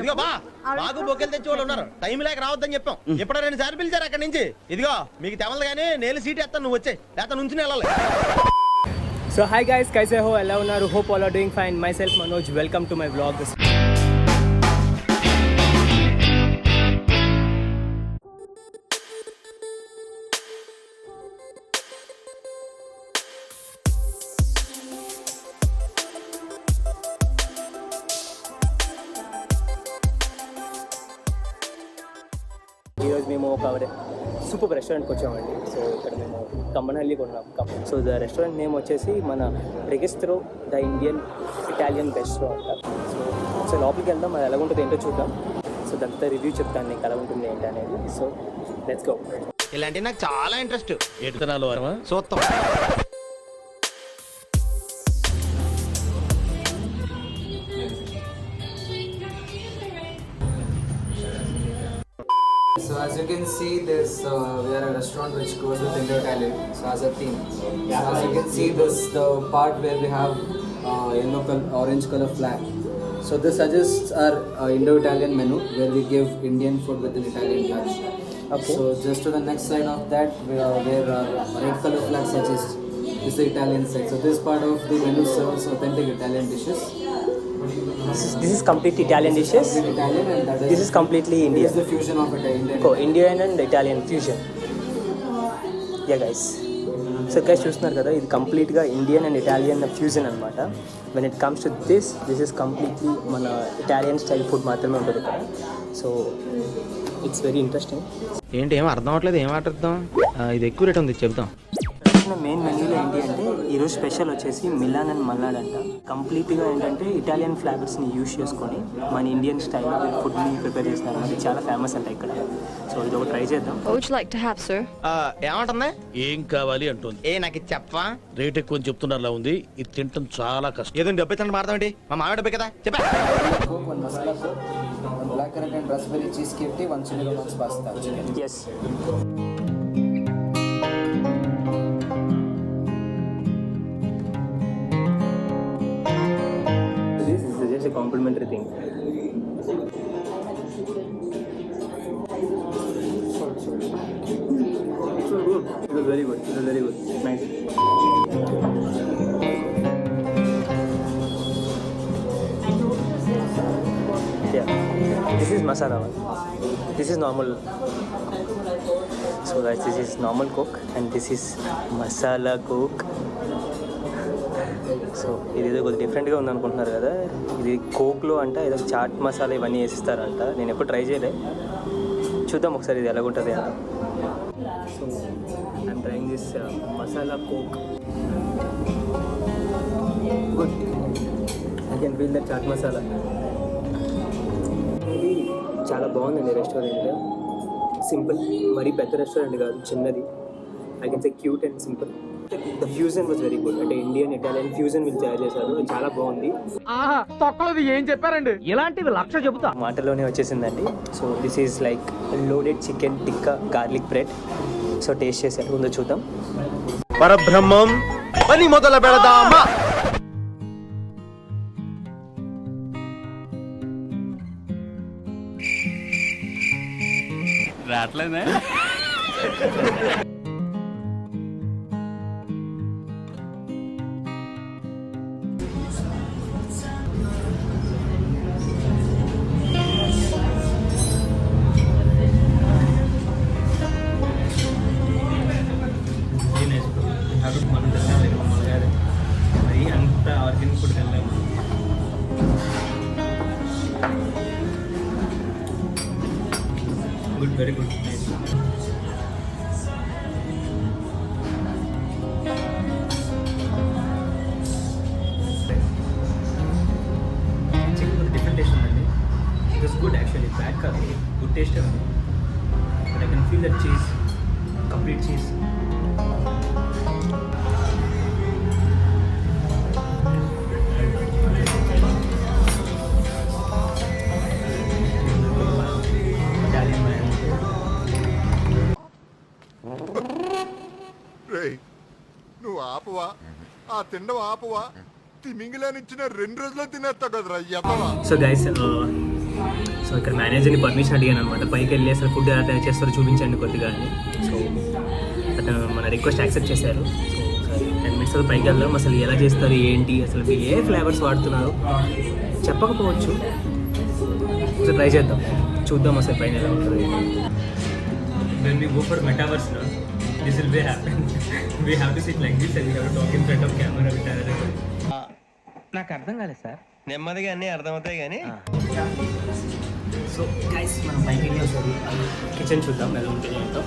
ఇదిగో బా బాగు బొక్కెలు తెచ్చి వాళ్ళు ఉన్నారు. టైం లేక రావద్దని చెప్పాం. ఎప్పుడో 2 సార్లు పిలిచారు అక్కడి నుంచి. ఇదిగో మీకు తెవలదు కానీ నేను సీట్ ఎత్తాను, నువ్వు వచ్చే లేకపోతే నుంచి వెళ్ళాలి. So hi guys, kaise ho? Hello naru. Hope all are doing fine. Myself Manoj. Welcome to my vlog. ఈరోజు మేము ఒక సూపర్ రెస్టారెంట్కి వచ్చామండి. సో ఇక్కడ మేము కమ్మనహల్లి కొన్నాం. సో ద రెస్టారెంట్ నేమ్ వచ్చేసి మన రెగిస్ట్రో ద ఇండియన్ ఇటాలియన్ బెస్ట్రో అంట. సో లోపలికి వెళ్దాం, అది ఎలా ఉంటుంది ఏంటో చూద్దాం. సో దాంతో రివ్యూ చెప్తాను నీకు ఎలా ఉంటుంది ఏంటి అనేది. So let's go. ఇలాంటి నాకు చాలా ఇంట్రెస్ట్. ఎడుతున్నాలో చూస్తాం. So as you can see, this we are a restaurant which goes with Indo-Italian. So as a theme, so as you can see, this the part where we have orange color flag. So this suggests our Indo-Italian menu where we give Indian food with an Italian touch. Okay. So just to the next side of that, where our red color flag suggests is the Italian side. So this part of the menu serves authentic Italian dishes. This is completely Italian dishes. Italian, and that This is completely This Indian. is the fusion of Italian. Indian and Italian fusion. Yeah guys. So guys చూస్తున్నారు కదా, ఇది కంప్లీట్గా Indian and Italian fusion అనమాట. When it comes to this is completely మన Italian style food మాత్రమే ఉంటుంది ఇక్కడ. So it's very interesting. ఏంటి ఏం అర్థం అవట్లేదు, ఏం ఆటద్దాం. ఇది ఎక్కువ రేట్ ఉంది చెప్తాం. మెయిన్ మెన్యూలో ఏంటి అంటే ఈరోజు స్పెషల్ వచ్చేసి మిలాన్ అండ్ మల్నాడ్ అంట. కంప్లీట్గా ఏంటంటే ఇటాలియన్ ఫ్లేవర్స్ని యూజ్ చేసుకొని మన ఇండియన్ స్టైల్లో ఫుడ్ని ప్రిపేర్ చేస్తున్నారు. అది చాలా ఫేమస్ అంట ఇక్కడ. సో ఇది ఒక ట్రై చేద్దాం. What would you like to have, sir? ఏమంటుంది? ఏం కావాలి అంటుంది. నాకు ఇది చెప్పవా? రేట్ ఎక్కువ అని చెప్తున్నారులా ఉంది. ఇది తింటాం చాలా కష్టం. ఏదో డబ్బు ఇస్తాను మాడతాం ఏంటి? మా మామిడి డబ్బే కదా చెప్పా. Coke, one masala Coke, one blackcurrant and raspberry cheesecake tea, one chili romance pasta. Yes. This is just a complimentary thing. It's so good. It was very good. It was very good. Nice. Yeah. This is masala one. This is normal. So guys, this is normal Coke and this is masala Coke. So ఇది ఏదో కొద్దిగా డిఫరెంట్గా ఉందనుకుంటున్నారు కదా, ఇది కోక్లో అంట ఏదో చాట్ మసాలా ఇవన్నీ వేసిస్తారంట. నేను ఎప్పుడు ట్రై చేయలే, చూద్దాం ఒకసారి ఇది ఎలాగుంటుంది అంట. So I'm trying this masala coke. Good. I can feel that chaat masala. ఇది చాలా బాగుందండి రెస్టారెంట్. సింపుల్, మరీ పెద్ద రెస్టారెంట్ కాదు, చిన్నది. I can say cute and simple. The fusion was very good. అంటే ఇండియన్ ఇటాలియన్ ఫ్యూజన్ వీళ్ళు తయారు చేశారు, చాలా బాగుంది. తొక్కలది ఏం చెప్పారండి, ఇలాంటివి 1,00,000 చెబుతా. మాటలోనే వచ్చేసిందండి. So this is like loaded chicken tikka garlic bread. So taste చేసి ఎలా ఉందో చూద్దాం. పరబ్రహ్మం పని మొదలు పెడదామా. రావట్లేదే. మరి అంత ఆర్గానిక్ ఫుడ్ వెళ్ళాము. Good, very good, nice. Chicken కొద్దిగా డిఫరెంట్ టేస్ట్ ఉందండి. It was good actually, bad కాదు, గుడ్ టేస్ట్ ఉంది. But I can feel that cheese, complete cheese. నువ్వు ఆపువా, ఆ తిండం ఆపువా, తిమింగిలానిచ్చిన 2 రోజుల్లో తినేస్తా కదరా. సో గైస్ సో ఇక్కడ మేనేజర్ని పర్మిషన్ అడిగాను అనమాట, పైకి వెళ్ళి అసలు ఫుడ్ ఎలా తయారు చేస్తారో చూపించండి కొద్దిగా అని. సో అతను మన రిక్వెస్ట్ యాక్సెప్ట్ చేశారు. సో 10 minutes పైకి వెళ్దాం, అసలు ఎలా చేస్తారు ఏంటి, అసలు మీరు ఏ ఫ్లేవర్స్ వాడుతున్నారు చెప్పకపోవచ్చు, అసలు ట్రై చేద్దాం, చూద్దాం అసలు పైన ఎలా ఉంటుంది. When we go for metaverse now, this will be happen. We have to sit like this and we have to talk in front of camera with everybody. నాకు అర్థం కాలేదు సార్. నెమ్మదిగా అన్నీ అర్థమవుతాయి కానీ సో గైస్ మనం పైకి వెళ్ళి ఒకసారి కిచెన్ చూద్దాం ఎలా ఉంటుంది ఏంటో.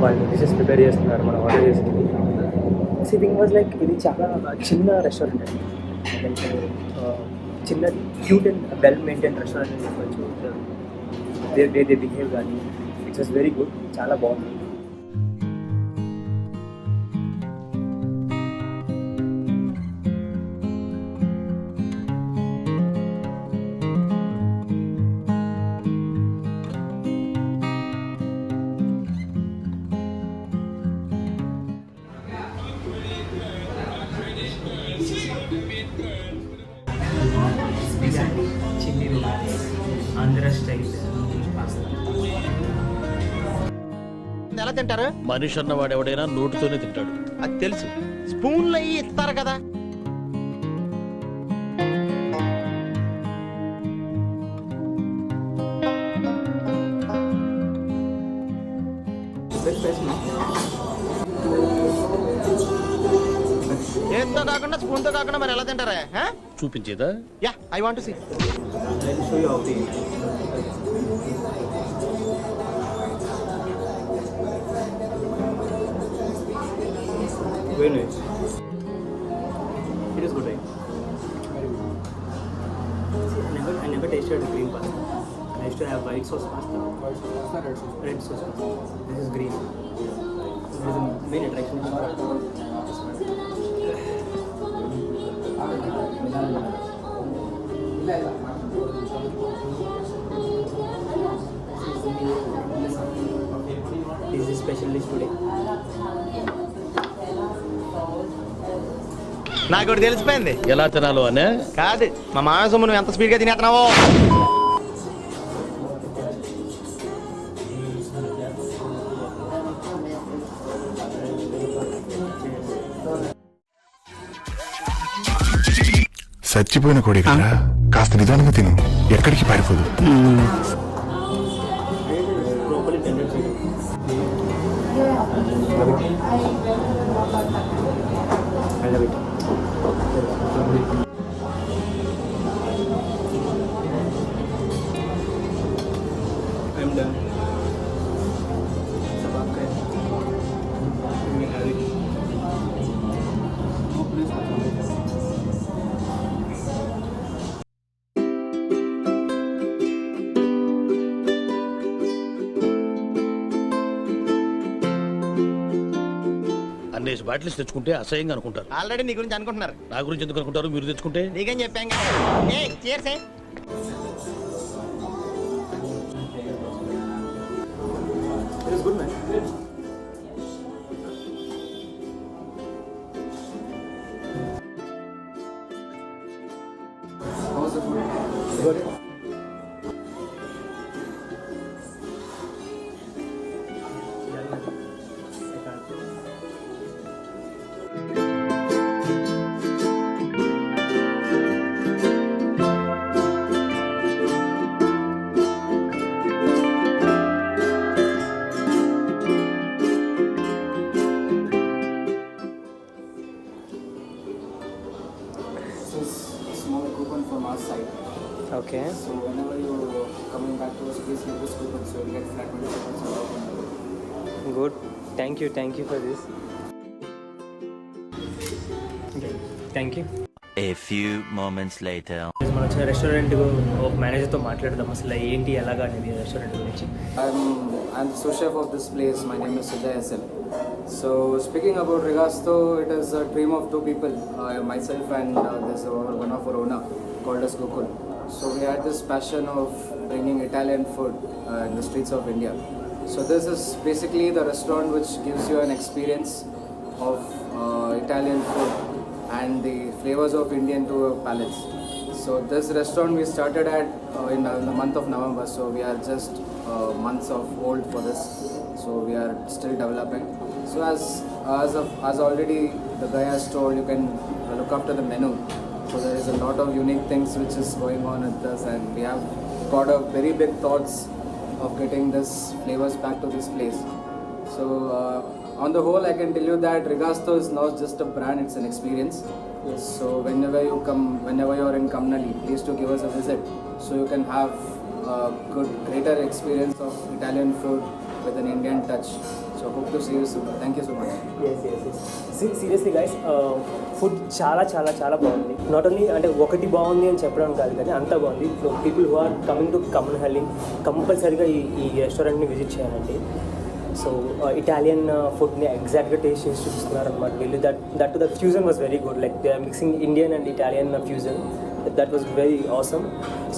వాళ్ళు డిషెస్ ప్రిపేర్ చేస్తున్నారు మనం ఆర్డర్ చేసింది. థింగ్ వాజ్ లైక్ ఇది చాలా చిన్న రెస్టారెంట్ అండి, చిన్న cute and well maintain restaurant అని చెప్పచ్చు. దే బిహేవ్ కానీ ఇట్స్ వాస్ వెరీ గుడ్, చాలా బాగుంది. Biryani, chilli biryani, Andhra style pasta. ఎలా తింటారు? మనిషి అన్నవాడు ఎవడైనా నోటితోనే తింటాడు. అది తెలుసు, స్పూన్లు అయ్యి ఇస్తారు కదా. చేత్తో కాకుండా స్పూన్తో కాకుండా మరి ఎలా తింటారా? చూపించేదా? Yeah, I want to see. I'll show you how to eat. Very nice. It is good, right? See, I never tasted green pasta. I used to have white sauce pasta. Red sauce pasta. This is green. This is the main attraction. This is special dish today. నాకు ఒకటి తెలిసిపోయింది. ఎలా తినాలో అనే కాదు, మా మామ సొమ్ము నువ్వు ఎంత స్పీడ్గా తినేస్తున్నావో. చచ్చిపోయిన కోడి కదా, కాస్త నిదానంగా తిను, ఎక్కడికి పారిపోదు. Properly tender chicken. I love it. I'm done. सब आपका है. You may have it. Oh, please. అన్నేసి బాటిల్స్ తెచ్చుకుంటే అసహ్యంగా అనుకుంటారు. ఆల్రెడీ నీ గురించి అనుకుంటున్నారు. నా గురించి ఎందుకు అనుకుంటారు? మీరు తెచ్చుకుంటే నీకేం చెప్పాం కదా. cheers. It is good, man. How was the food? Good. This is a small coupon from our side. Okay. So whenever you're coming back to us, please use this coupon so you'll get flat 25% off on it. Good. Thank you for this. Okay. Thank you. A few moments later. మనం వచ్చిన restaurant ఒక మేనేజర్తో మాట్లాడదాం అసలు ఏంటి ఎలాగా అనేది restaurant గురించి. I'm the sous chef of this place. My name is Sujay SL. So speaking about Regasto, it is a dream of two people, myself and this one of our owner called as Gokul. So we had this passion of bringing Italian food in the streets of India. So this is basically the restaurant which gives you an experience of Italian food and the flavors of Indian to your palates. So this restaurant we started at in the month of November. So we are just months of old for this. So we are still developing. So as already the guy has told, you can look after the menu. So there is a lot of unique things which is going on with this, and we have got a very big thoughts of getting this flavors back to this place. So on the whole, I can tell you that Rigasto is not just a brand; it's an experience. Yes. So whenever you are in Kamnali, please to give us a visit, so you can have a greater experience of Italian food with an Indian touch. So hope to see you soon. Thank you so much. yes. Seriously guys food చాలా చాలా చాలా బాగుంది. Not only అంటే ఒకటి బాగుంది అని చెప్పడం కాదు, కానీ అంతా బాగుంది. People who are coming to Kammanahalli కంపల్సరీగా ఈ రెస్టారెంట్ని విజిట్ చేయాలండి. సో ఇటాలియన్ ఫుడ్ని ఎగ్జాక్ట్గా టేస్ట్ చేసి చూపిస్తున్నారు అనమాట వీళ్ళు. That the fusion was very good. Like they are mixing Indian and Italian fusion. That was very awesome.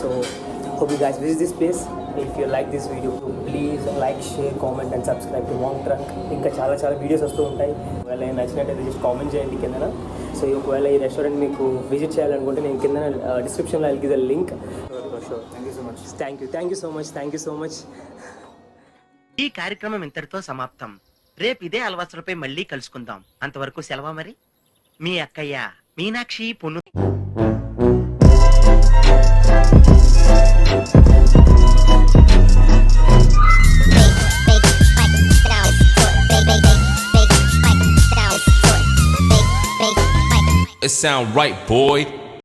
So hope you guys visit this place. If you like this video, please like, share, comment and subscribe to Wong Trunk. ఇంకా చాలా చాలా videos వస్తూ ఉంటాయి. ఒకవేళ నచ్చినట్టయితే just comment చేయండి కింద. So ఒకవేళ ఈ రెస్టారెంట్ మీకు విజిట్ చేయాలనుకుంటే నేను కింద డిస్క్రిప్షన్లో I'll give the link. Thank you so much. Thank you so much. ఈ కార్యక్రమం ఇంతటితో సమాప్తం. రేపు ఇదే అలవాసులపై మళ్ళీ కలుసుకుందాం. అంతవరకు సెలవా మరి. మీ అక్కయ్య Meenakshi పును. It sound right, boy.